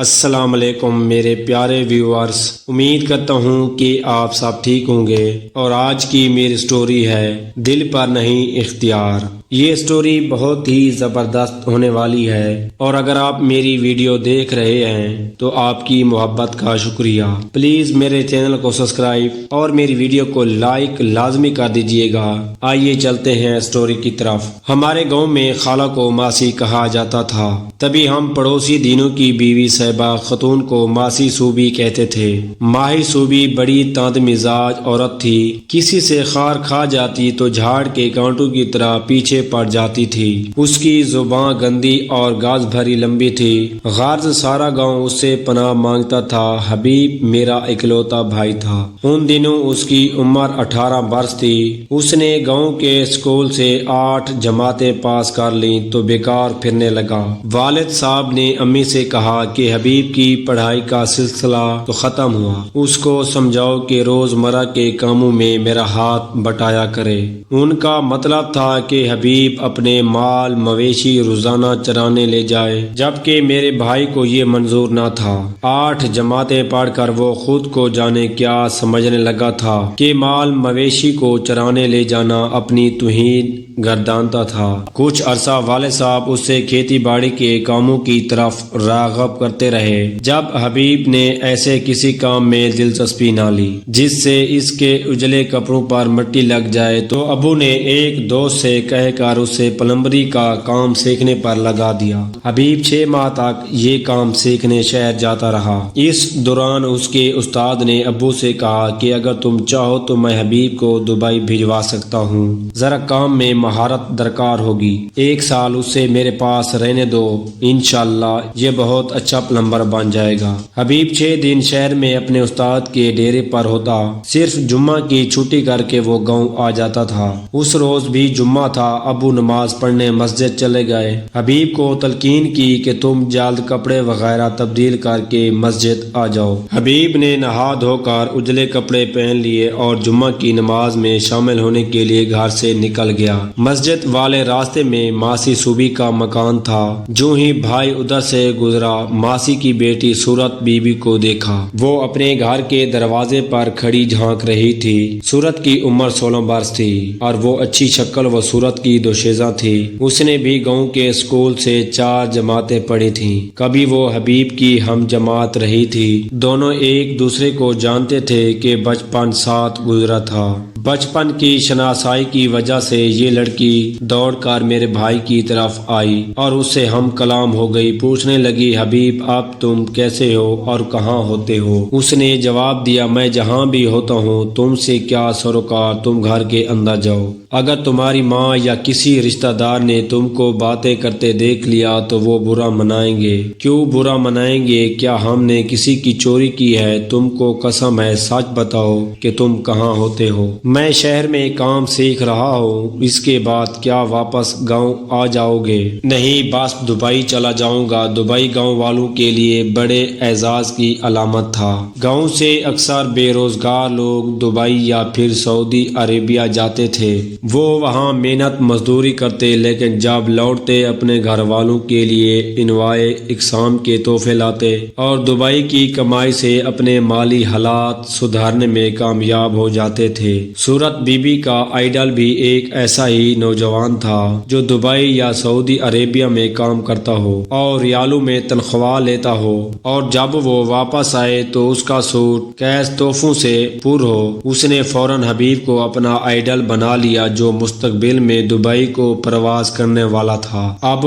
السلام علیکم میرے پیارے ویورز، امید کرتا ہوں کہ آپ سب ٹھیک ہوں گے۔ اور آج کی میری سٹوری ہے دل پر نہیں اختیار۔ یہ سٹوری بہت ہی زبردست ہونے والی ہے، اور اگر آپ میری ویڈیو دیکھ رہے ہیں تو آپ کی محبت کا شکریہ۔ پلیز میرے چینل کو سبسکرائب اور میری ویڈیو کو لائک لازمی کر دیجئے گا۔ آئیے چلتے ہیں سٹوری کی طرف۔ ہمارے گاؤں میں خالہ کو ماسی کہا جاتا تھا، تبھی ہم پڑوسی دینوں کی بیوی صاحبہ خاتون کو ماسی صوبی کہتے تھے۔ ماہی صوبی بڑی تند مزاج عورت تھی، کسی سے خار کھا جاتی تو جھاڑ کے کانٹوں کی طرح پیچھے پڑ جاتی تھی۔ اس کی زبان گندی اور گاز بھری لمبی تھی، غرض سارا گاؤں اس سے پناہ مانگتا تھا۔ حبیب میرا اکلوتا بھائی تھا۔ ان دنوں اس کی عمر 18 برس تھی۔ اس نے گاؤں کے اسکول سے 8 جماعتیں پاس کر لیں تو بیکار پھرنے لگا۔ والد صاحب نے امی سے کہا کہ حبیب کی پڑھائی کا سلسلہ تو ختم ہوا، اس کو سمجھاؤ کہ روزمرہ کے کاموں میں میرا ہاتھ بٹایا کرے۔ ان کا مطلب تھا کہ حبیب اپنے مال مویشی روزانہ چرانے لے جائے، جبکہ میرے بھائی کو یہ منظور نہ تھا۔ 8 جماعتیں پڑھ کر وہ خود کو جانے کیا سمجھنے لگا تھا کہ مال مویشی کو چرانے لے جانا اپنی توہین گردانتا تھا۔ کچھ عرصہ والد صاحب اس سے کھیتی باڑی کے کاموں کی طرف راغب کرتے رہے۔ جب حبیب نے ایسے کسی کام میں دلچسپی نہ لی جس سے اس کے اجلے کپڑوں پر مٹی لگ جائے تو ابو نے ایک دوست سے کہہ کر اسے پلمبری کا کام سیکھنے پر لگا دیا۔ حبیب 6 ماہ تک یہ کام سیکھنے شہر جاتا رہا۔ اس دوران اس کے استاد نے ابو سے کہا کہ اگر تم چاہو تو میں حبیب کو دبئی بھجوا سکتا ہوں، ذرا کام میں مہارت درکار ہوگی، 1 سال اسے میرے پاس رہنے دو، انشاءاللہ یہ بہت اچھا پلمبر بن جائے گا۔ حبیب 6 دن شہر میں اپنے استاد کے ڈیرے پر ہوتا، صرف جمعہ کی چھٹی کر کے وہ گاؤں آ جاتا تھا۔ اس روز بھی جمعہ تھا، ابو نماز پڑھنے مسجد چلے گئے۔ حبیب کو تلقین کی کہ تم جلد کپڑے وغیرہ تبدیل کر کے مسجد آ جاؤ۔ حبیب نے نہا دھو کر اجلے کپڑے پہن لیے اور جمعہ کی نماز میں شامل ہونے کے لیے گھر سے نکل گیا۔ مسجد والے راستے میں ماسی صوبی کا مکان تھا۔ جو ہی بھائی ادھر سے گزرا، ماسی کی بیٹی صورت بی بی کو دیکھا۔ وہ اپنے گھر کے دروازے پر کھڑی جھانک رہی تھی۔ صورت کی عمر 16 برس تھی اور وہ اچھی شکل و صورت کی دوشیزہ تھی۔ اس نے بھی گاؤں کے اسکول سے 4 جماعتیں پڑھی تھیں۔ کبھی وہ حبیب کی ہم جماعت رہی تھی۔ دونوں ایک دوسرے کو جانتے تھے کہ بچپن ساتھ گزرا تھا۔ بچپن کی شناسائی کی وجہ سے یہ لڑکی دوڑ کر میرے بھائی کی طرف آئی اور اس سے ہم کلام ہو گئی۔ پوچھنے لگی، حبیب اب تم کیسے ہو اور کہاں ہوتے ہو؟ اس نے جواب دیا، میں جہاں بھی ہوتا ہوں تم سے کیا سروکار، تم گھر کے اندر جاؤ۔ اگر تمہاری ماں یا کسی رشتہ دار نے تم کو باتیں کرتے دیکھ لیا تو وہ برا منائیں گے۔ کیوں برا منائیں گے؟ کیا ہم نے کسی کی چوری کی ہے؟ تم کو قسم ہے، سچ بتاؤ کہ تم کہاں ہوتے ہو۔ میں شہر میں کام سیکھ رہا ہوں، اس کے بعد کیا واپس گاؤں آ جاؤ گے؟ نہیں، بس دبئی چلا جاؤں گا۔ دبئی گاؤں والوں کے لیے بڑے اعزاز کی علامت تھا۔ گاؤں سے اکثر بے روزگار لوگ دبئی یا پھر سعودی عربیہ جاتے تھے۔ وہ وہاں محنت مزدوری کرتے، لیکن جب لوٹتے اپنے گھر والوں کے لیے انواع اقسام کے تحفے لاتے اور دبئی کی کمائی سے اپنے مالی حالات سدھارنے میں کامیاب ہو جاتے تھے۔ صورت بی بی کا آئیڈل بھی ایک ایسا ہی نوجوان تھا جو دبئی یا سعودی عربیہ میں کام کرتا ہو اور ریالوں میں تنخواہ لیتا ہو، اور جب وہ واپس آئے تو اس کا سوٹ کیش تحفوں سے پر ہو۔ اس نے فوراً حبیب کو اپنا آئیڈل بنا لیا جو مستقبل میں دبئی کو پرواز کرنے والا تھا۔ اب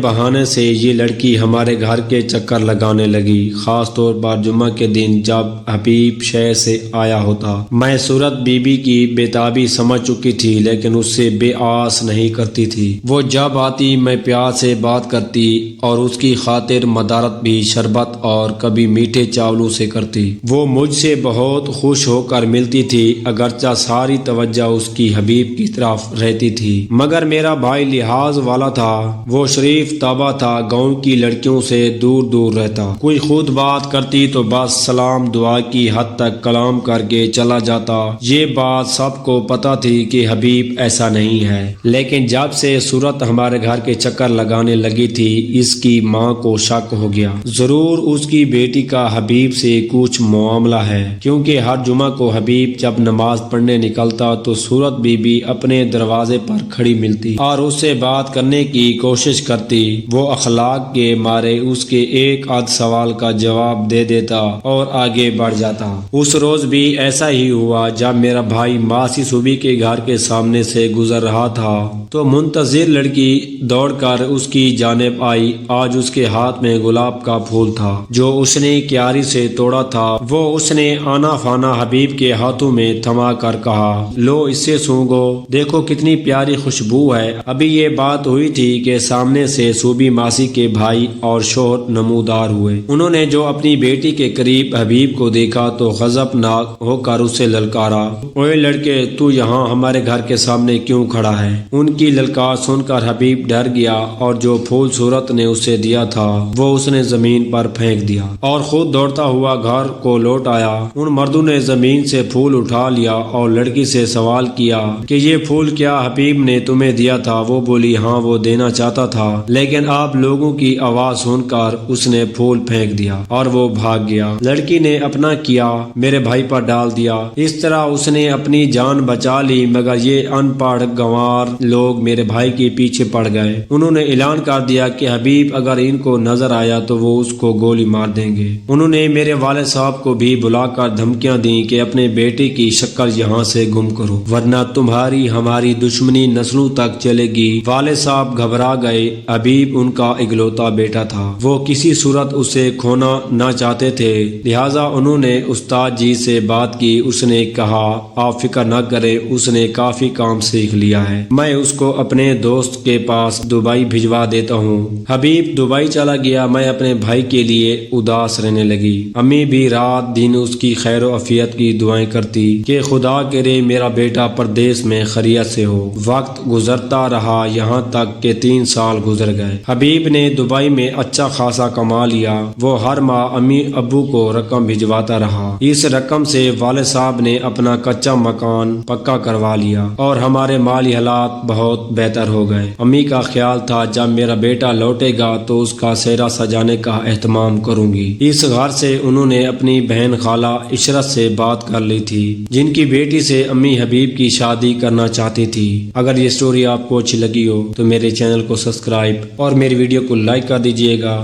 بہانے سے یہ لڑکی ہمارے گھر کے چکر لگانے لگی، خاص طور پر جمعہ کے دن جب حبیب شہر سے آیا ہوتا۔ میں صورت بی بی کی بےتابی سمجھ چکی تھی، لیکن اس سے بے آس نہیں کرتی تھی۔ وہ جب آتی میں پیار سے بات کرتی اور اس کی خاطر مدارت بھی شربت اور کبھی میٹھے چاولوں سے کرتی۔ وہ مجھ سے بہت خوش ہو کر ملتی تھی، اگرچہ ساری توجہ اس کی حبیب حبیب کی طرف رہتی تھی، مگر میرا بھائی لحاظ والا تھا، وہ شریف طبع تھا، گاؤں کی لڑکیوں سے دور دور رہتا، کوئی خود بات کرتی تو بس سلام دعا کی حد تک کلام کر کے چلا جاتا۔ یہ بات سب کو پتا تھی کہ حبیب ایسا نہیں ہے، لیکن جب سے صورت ہمارے گھر کے چکر لگانے لگی تھی، اس کی ماں کو شک ہو گیا، ضرور اس کی بیٹی کا حبیب سے کچھ معاملہ ہے، کیونکہ ہر جمعہ کو حبیب جب نماز پڑھنے نکلتا تو صورت بی بی اپنے دروازے پر کھڑی ملتی اور اس سے بات کرنے کی کوشش کرتی۔ وہ اخلاق کے مارے اس کے ایک آدھ سوال کا جواب دے دیتا اور آگے بڑھ جاتا۔ اس روز بھی ایسا ہی ہوا۔ جب میرا بھائی ماسی صوبی کے گھر کے سامنے سے گزر رہا تھا تو منتظر لڑکی دوڑ کر اس کی جانب آئی۔ آج اس کے ہاتھ میں گلاب کا پھول تھا جو اس نے کیاری سے توڑا تھا، وہ اس نے آنا فانا حبیب کے ہاتھوں میں تھما کر کہا، لو اس سے سونگو، دیکھو کتنی پیاری خوشبو ہے۔ ابھی یہ بات ہوئی تھی کہ سامنے سے صوبی ماسی کے بھائی اور شوہر نمودار ہوئے۔ انہوں نے جو اپنی بیٹی کے قریب حبیب کو دیکھا تو غضب ناک ہو کر اسے للکارا، اوے لڑکے، تو یہاں ہمارے گھر کے سامنے کیوں کھڑا ہے؟ ان کی للکار سن کر حبیب ڈر گیا اور جو پھول صورت نے اسے دیا تھا وہ اس نے زمین پر پھینک دیا اور خود دوڑتا ہوا گھر کو لوٹ آیا۔ ان مردوں نے زمین سے پھول اٹھا لیا اور لڑکی سے سوال کیا کہ یہ پھول کیا حبیب نے تمہیں دیا تھا؟ وہ بولی، ہاں وہ دینا چاہتا تھا، لیکن آپ لوگوں کی آواز سن کر اس نے پھول پھینک دیا اور وہ بھاگ گیا۔ لڑکی نے اپنا کیا میرے بھائی پر ڈال دیا، اس طرح اس نے اپنی جان بچا لی، مگر یہ ان پڑھ گنوار لوگ میرے بھائی کے پیچھے پڑ گئے۔ انہوں نے اعلان کر دیا کہ حبیب اگر ان کو نظر آیا تو وہ اس کو گولی مار دیں گے۔ انہوں نے میرے والد صاحب کو بھی بلا کر دھمکیاں دیں کہ اپنے بیٹے کی شکل یہاں سے گم کرو ورنہ تمہاری ہماری دشمنی نسلوں تک چلے گی۔ والد صاحب گھبرا گئے، حبیب ان کا اکلوتا بیٹا تھا، وہ کسی صورت اسے کھونا نہ چاہتے تھے، لہٰذا انہوں نے استاد جی سے بات کی۔ اس نے کہا، آپ فکر نہ کریں، اس نے کافی کام سیکھ لیا ہے، میں اس کو اپنے دوست کے پاس دبئی بھجوا دیتا ہوں۔ حبیب دبئی چلا گیا، میں اپنے بھائی کے لیے اداس رہنے لگی۔ امی بھی رات دن اس کی خیر و عافیت کی دعائیں کرتی کہ خدا کرے میرا بیٹا پردیس میں خیریت سے ہو۔ وقت گزرتا رہا، یہاں تک کہ 3 سال گزر گئے۔ حبیب نے دبئی میں اچھا خاصا کما لیا، وہ ہر ماہ امی ابو کو رقم بھجواتا رہا۔ اس رقم سے والد صاحب نے اپنا کچا مکان پکا کروا لیا اور ہمارے مالی حالات بہت بہتر ہو گئے۔ امی کا خیال تھا جب میرا بیٹا لوٹے گا تو اس کا سہرا سجانے کا اہتمام کروں گی۔ اس گھر سے انہوں نے اپنی بہن خالہ عشرت سے بات کر لی تھی، جن کی بیٹی سے امی حبیب کی شادی کرنا چاہتی تھی۔ اگر یہ سٹوری آپ کو اچھی لگی ہو تو میرے چینل کو سبسکرائب اور میری ویڈیو کو لائک کر دیجیے گا۔